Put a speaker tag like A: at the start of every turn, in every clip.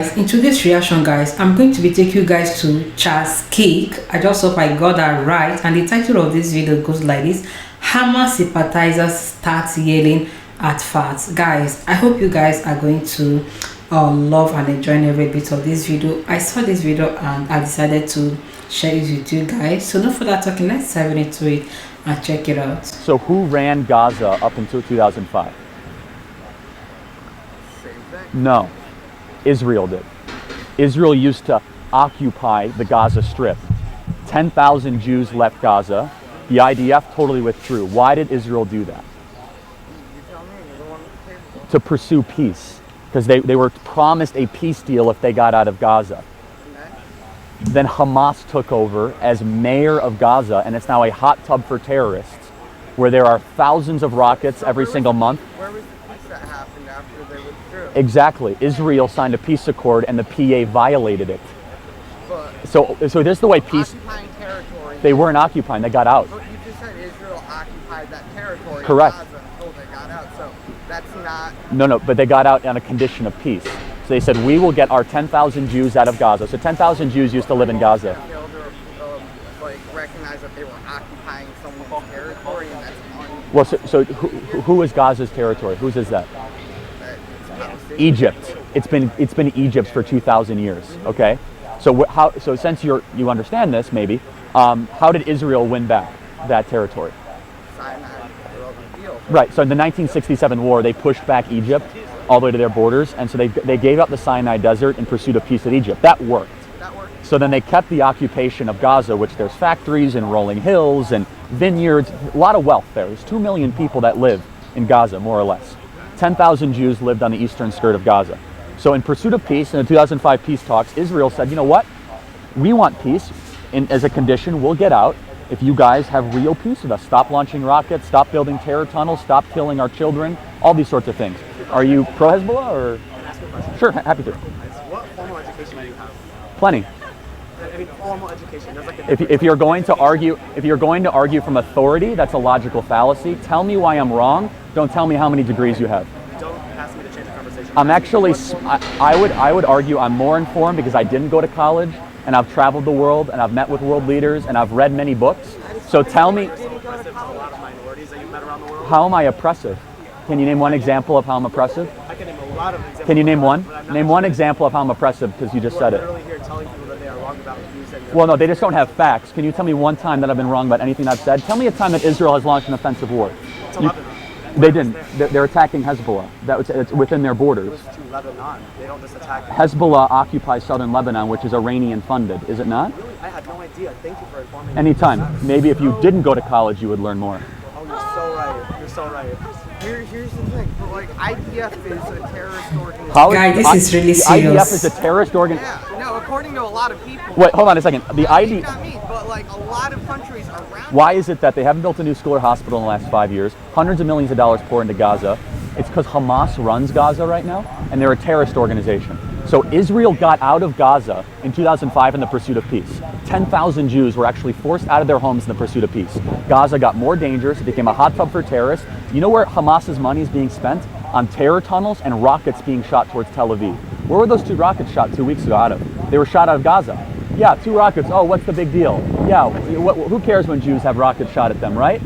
A: In today's reaction, guys, I'm going to be taking you guys to Charles Cake. I just hope I got that right. And the title of this video goes like this: Hamas sympathizers start yelling at facts. Guys, I hope you guys are going to love and enjoy every bit of this video. I saw this video and I decided to share it with you guys. So no further talking, let's dive into it and check it out.
B: So who ran Gaza up until 2005? No. Israel did. Israel used to occupy the Gaza Strip. 10,000 Jews left Gaza. The IDF totally withdrew. Why did Israel do that? To pursue peace. Because they were promised a peace deal if they got out of Gaza. Then Hamas took over as mayor of Gaza, and it's now a hot tub for terrorists, where there are thousands of rockets every single month.
C: Where was the peace that happened after they withdrew?
B: Exactly. Israel signed a peace accord and the PA violated it.
C: But
B: So this is the way peace...
C: occupying territory.
B: They weren't occupying, they got out.
C: But you just said Israel occupied that territory.
B: Correct.
C: In Gaza until they got out. So that's not.
B: No, but they got out on a condition of peace. So they said, we will get our 10,000 Jews out of Gaza. So 10,000 Jews used to live in Gaza.
C: Failed to like recognize that they were occupying someone's territory, and that's
B: Well, so who is Gaza's territory? Whose is that? Egypt. It's been Egypt's for 2,000 years. Okay. So since you understand this, maybe, how did Israel win back that territory? Right. So in the 1967 war, they pushed back Egypt all the way to their borders, and so they gave up the Sinai Desert in pursuit of peace with Egypt. That worked. So then they kept the occupation of Gaza, which there's factories and rolling hills and vineyards, a lot of wealth there. There's 2 million people that live in Gaza, more or less. 10,000 Jews lived on the eastern skirt of Gaza. So in pursuit of peace, in the 2005 peace talks, Israel said, you know what? We want peace, and as a condition, we'll get out if you guys have real peace with us. Stop launching rockets, stop building terror tunnels, stop killing our children, all these sorts of things. Are you pro-Hezbollah or? Sure, happy to.
D: What formal education do you have?
B: Plenty.
D: I mean, formal education. There's like a
B: If you're going to argue from authority, that's a logical fallacy. Tell me why I'm wrong. Don't tell me how many degrees you have.
D: Don't ask me to change the conversation.
B: I'm actually, I would argue I'm more informed because I didn't go to college, and I've traveled the world, and I've met with world leaders, and I've read many books. So tell me,
D: Oppressive to a lot of minorities that you've met around the world.
B: how am I oppressive? Can you name one example of how I'm oppressive?
D: I can name a lot of examples.
B: Can you name one?
D: but I'm not
B: Name one example of how I'm oppressive, because you just said it.
D: literally here telling people that they are wrong about views and
B: Well, no, they just don't have facts. Can you tell me one time that I've been wrong about anything I've said? Tell me a time that Israel has launched an offensive war.
D: to Lebanon.
B: They didn't. They're attacking Hezbollah. It's within their borders.
D: To Lebanon. They don't just attack.
B: Hezbollah occupies southern Lebanon, which is Iranian funded, is it not?
D: Really? I had no idea. Thank you for informing me.
B: Anytime. Maybe if you didn't go to college, you would learn more.
D: Oh, you're so right. You're so right.
C: Here's the thing. But like IDF is a terrorist organization.
A: Guys, this is really
B: the
A: serious.
B: IDF is a terrorist organization.
C: Yeah. No, according to a lot of people.
B: Wait, hold on a second. The
C: Maybe
B: IDF.
C: not me, but like a lot of countries around.
B: Why is it that they haven't built a new school or hospital in the last 5 years? Hundreds of millions of dollars pour into Gaza. It's because Hamas runs Gaza right now, and they're a terrorist organization. So Israel got out of Gaza in 2005 in the pursuit of peace. 10,000 Jews were actually forced out of their homes in the pursuit of peace. Gaza got more dangerous. It became a hot tub for terrorists. You know where Hamas's money is being spent? On terror tunnels and rockets being shot towards Tel Aviv. Where were those 2 rockets shot 2 weeks ago out of? They were shot out of Gaza. Yeah, 2 rockets. Oh, what's the big deal? Yeah, who cares when Jews have rockets shot at them, right?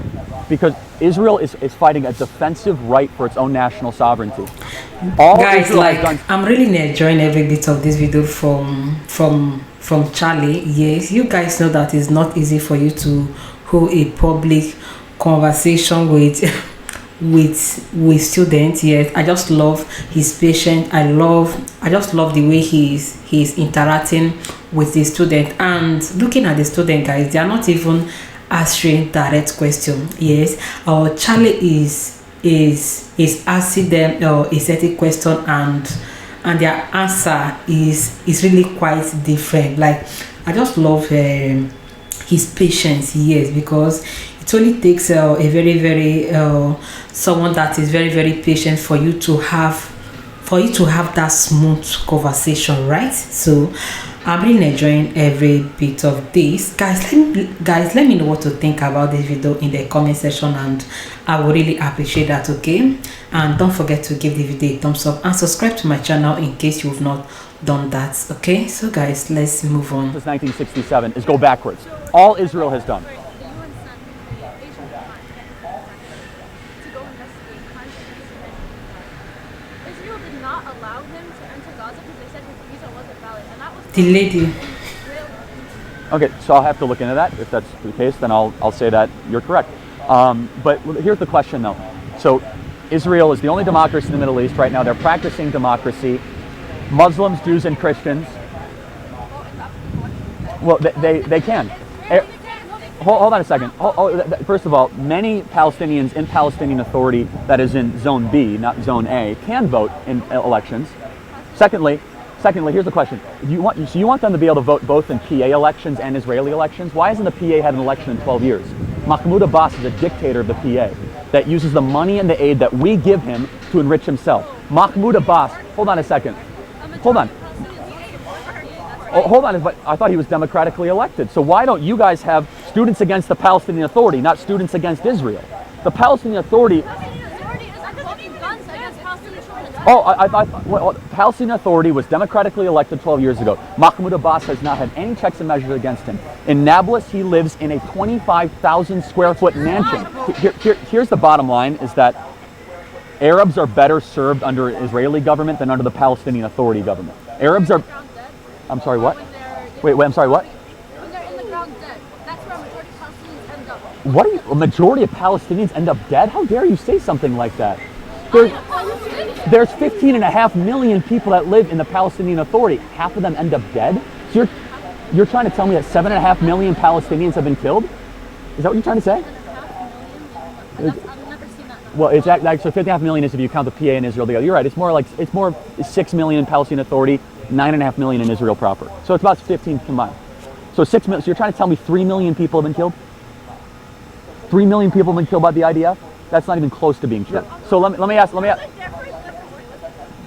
B: Because Israel is fighting a defensive right for its own national sovereignty.
A: Guys, I'm really enjoying every bit of this video from Charlie. Yes, you guys know that it's not easy for you to hold a public conversation with students. Yes, I just love his patience. I just love the way he's interacting with the student, and looking at the student, guys, they are not even answering direct question. Yes, Charlie is asking them a certain question, and their answer is really quite different. Like, I just love his patience. Yes, because it only takes a very someone that is very patient for you to have that smooth conversation, right? So I'm really enjoying every bit of this. Guys, let me know what to think about this video in the comment section, and I would really appreciate that. Okay, and don't forget to give the video a thumbs up and subscribe to my channel in case you've not done that. Okay, so guys, let's move on.
B: Since 1967 is go backwards. All Israel has done.
E: The UN sent the Asian Command to go investigate crimes against humanity. Israel did not allow him to enter Gaza because they said his visa wasn't valid, and that was
A: The lady.
B: Okay, so I'll have to look into that. If that's the case, then I'll say that you're correct. But here's the question, though. So Israel is the only democracy in the Middle East right now. They're practicing democracy. Muslims, Jews, and Christians. Well, they can. Hold on a second. First of all, many Palestinians in Palestinian Authority, that is in Zone B, not Zone A, can vote in elections. Secondly, here's the question. You want them to be able to vote both in PA elections and Israeli elections? Why hasn't the PA had an election in 12 years? Mahmoud Abbas is a dictator of the PA that uses the money and the aid that we give him to enrich himself. Mahmoud Abbas, hold on a second. Hold on. Hold on, but I thought he was democratically elected. So why don't you guys have students against the Palestinian Authority, not students against Israel? The Palestinian Authority... Palestinian Authority was democratically elected 12 years ago. Mahmoud Abbas has not had any checks and measures against him. In Nablus, he lives in a 25,000 square foot mansion. Here's the bottom line, is that Arabs are better served under Israeli government than under the Palestinian Authority government. Arabs are... I'm sorry, what? Wait, I'm sorry, what?
E: When they're in the ground dead, that's where a majority of Palestinians end up.
B: What are you... A majority of Palestinians end up dead? How dare you say something like that? There's 15.5 million people that live in the Palestinian Authority. Half of them end up dead? So you're trying to tell me that 7.5 million Palestinians have been killed? Is that what you're trying to say?
E: I've never seen that number.
B: Well, it's actually 15.5 million is if you count the PA and Israel together. You're right. It's more 6 million in Palestinian Authority, 9.5 million in Israel proper. So it's about 15 combined. So 6 million. So you're trying to tell me 3 million people have been killed? 3 million people have been killed by the IDF? That's not even close to being true. Yeah. So let me ask.
E: There's a difference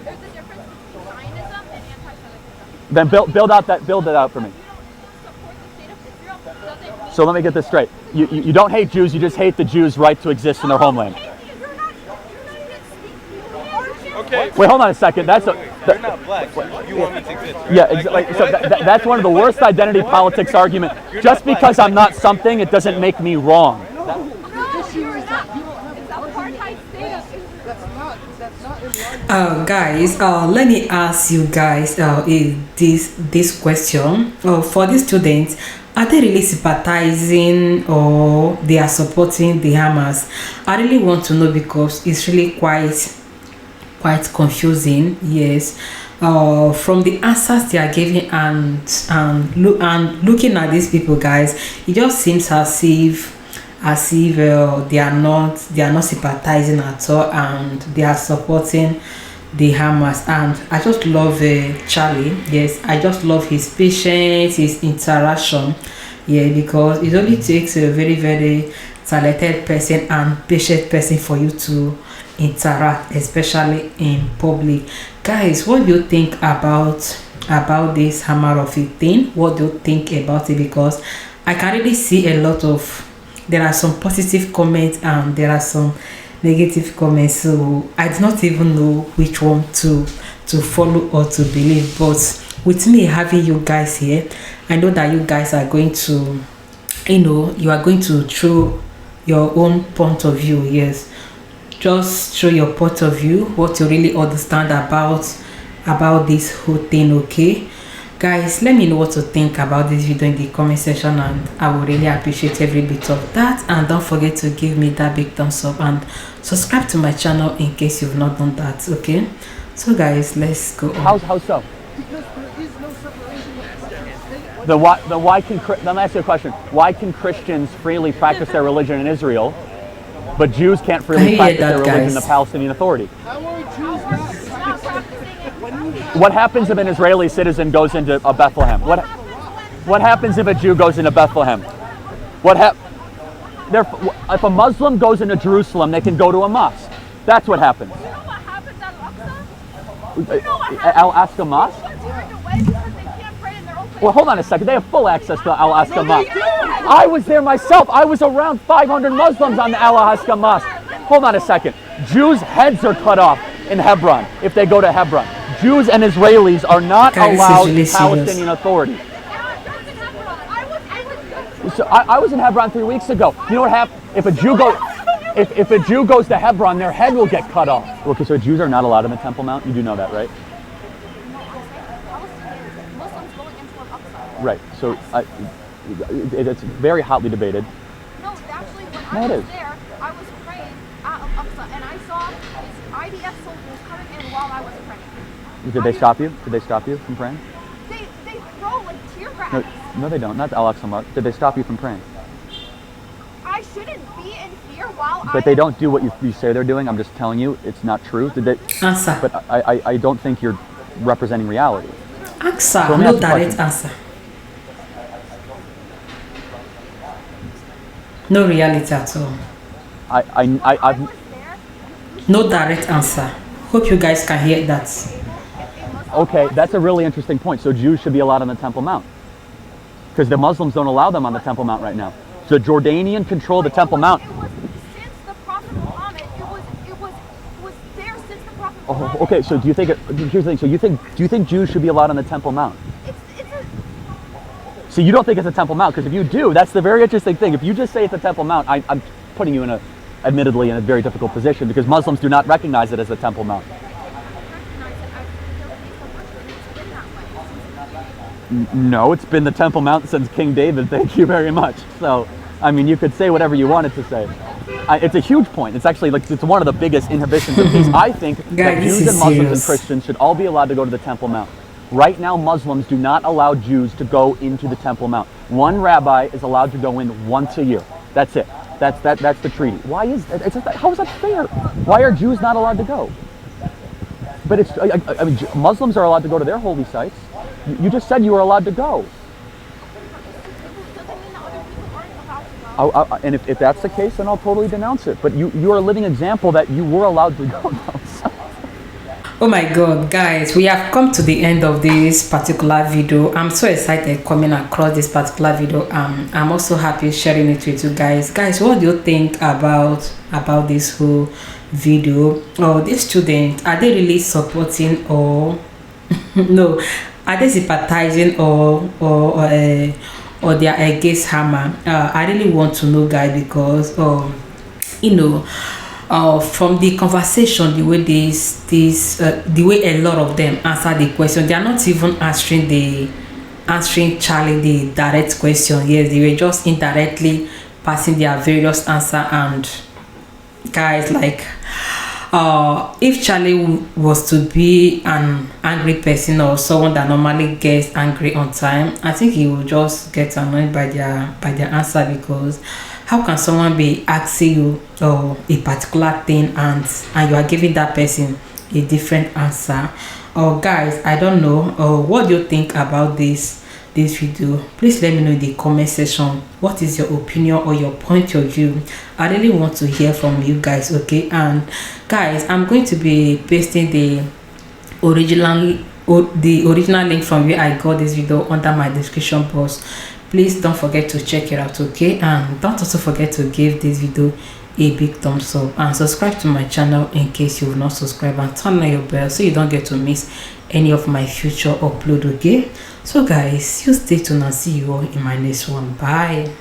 E: between Zionism and anti-Semitism.
B: Then build it out for me. So let me get this straight. You don't hate Jews. You just hate the Jews' right to exist in their homeland.
F: Okay.
B: Wait, hold on a second.
F: You're not black. You want me to exist, right?
B: Yeah, so that's one of the worst identity politics argument. Just because I'm not something, it doesn't make me wrong.
A: Guys, let me ask you guys this question. For the students, are they really sympathizing or they are supporting the Hamas? I really want to know because it's really quite confusing. Yes. From the answers they are giving and looking at these people, guys, it just seems as if they are not sympathizing at all and they are supporting the Hamas. And I just love Charlie. Yes, I just love his patience, his interaction. Yeah, because it only takes a very, very talented person and patient person for you to interact, especially in public. Guys, what do you think about this hammer of it thing? What do you think about it? Because I can really see a lot of, there are some positive comments and there are some negative comments, so I do not even know which one to follow or to believe. But with me having you guys here, I know that you guys are going to, you are going to show your own point of view. Yes, just show your point of view, what you really understand about this whole thing. Okay guys, let me know what to think about this video in the comment section, and I would really appreciate every bit of that. And don't forget to give me that big thumbs up and subscribe to my channel in case you've not done that. Okay, so guys, let's go on.
B: How so?
D: Because there is no separation of
B: let me ask you a question. Why can Christians freely practice their religion in Israel, but Jews can't freely practice their religion in the Palestinian Authority?
D: How are Jews not?
B: What happens if an Israeli citizen goes into a Bethlehem? What happens if a Jew goes into Bethlehem? If a Muslim goes into Jerusalem, they can go to a mosque. That's what happens.
E: You know what happens at Al-Aqsa?
B: Al-Aqsa Mosque? Well, hold on a second. They have full access to Al-Aqsa Mosque. I was there myself. I was around 500 Muslims on the Al-Aqsa Mosque. Hold on a second. Jews' heads are cut off in Hebron if they go to Hebron. Jews and Israelis are not
A: Guys, this is
B: allowed
A: really serious.
B: Palestinian Authority. So I was in Hebron 3 weeks ago. You know what happened? If a Jew goes to Hebron, their head will get cut off. Okay, so Jews are not allowed on the Temple Mount. You do know that, right?
E: Muslims going into Al-Aqsa.
B: Right. So it's very hotly debated.
E: No, actually, when
B: No,
E: I
B: it
E: was
B: is.
E: there, I was praying at Al-Aqsa, and I saw these IDF soldiers coming in while I was praying.
B: Did they stop you? Did they stop you from praying?
E: They throw like tear gas.
B: No, they don't. Not the Al-Aqsa Mosque. Did they stop you from praying?
E: I shouldn't be in fear while
B: But they don't do what you say they're doing. I'm just telling you, it's not true. Did they?
A: Answer.
B: But I don't think you're representing reality.
A: Answer.
B: So let me
A: No
B: ask you a
A: direct
B: question.
A: answer. No reality at all.
B: I've
E: was there.
A: No direct answer. Hope you guys can hear that.
B: Okay, that's a really interesting point. So Jews should be allowed on the Temple Mount because the Muslims don't allow them on the Temple Mount right now. The Jordanian control the Temple Mount.
E: It was since the Prophet Muhammad. It was there since the Prophet
B: Oh,
E: Muhammad.
B: okay, so do you think? Here's the thing. So do you think Jews should be allowed on the Temple Mount?
E: It's a
B: So you don't think it's a Temple Mount, because if you do, that's the very interesting thing. If you just say it's a Temple Mount, I'm putting you admittedly in a very difficult position, because Muslims do not recognize it as a Temple Mount. No, it's been the Temple Mount since King David. Thank you very much. So, I mean, you could say whatever you wanted to say. It's a huge point. It's actually it's one of the biggest inhibitions of peace. I think that
A: Guys,
B: Jews
A: this
B: and
A: is
B: Muslims and
A: serious.
B: Christians should all be allowed to go to the Temple Mount. Right now, Muslims do not allow Jews to go into the Temple Mount. One rabbi is allowed to go in once a year. That's it. That's the treaty. Why is that? How is that fair? Why are Jews not allowed to go? But I mean, Muslims are allowed to go to their holy sites. You just said you were allowed to go.
E: doesn't mean that other people aren't allowed to go.
B: And if that's the case, then I'll totally denounce it. But you are a living example that you were allowed to go now.
A: Oh my god, guys, we have come to the end of this particular video. I'm so excited coming across this particular video. I'm also happy sharing it with you guys. Guys, what do you think about this whole video? Or these students, are they really supporting or no, are they sympathizing or they are against Hamas? I really want to know, guys, because you know, from the conversation, the way the way a lot of them answer the question, they are not even answering Charlie the direct question. Yes, they were just indirectly passing their various answer. And guys, like if Charlie was to be an angry person or someone that normally gets angry on time, I think he will just get annoyed by their answer, because how can someone be asking you a particular thing and you are giving that person a different answer? Guys, I don't know. What do you think about this video? Please let me know in the comment section. What is your opinion or your point of view? I really want to hear from you guys. Okay, and guys, I'm going to be pasting the original link from where I got this video under my description box. Please don't forget to check it out, okay? And don't also forget to give this video a big thumbs up and subscribe to my channel in case you've not subscribed, and turn on your bell so you don't get to miss any of my future upload, okay? So guys, you stay tuned and see you all in my next one. Bye.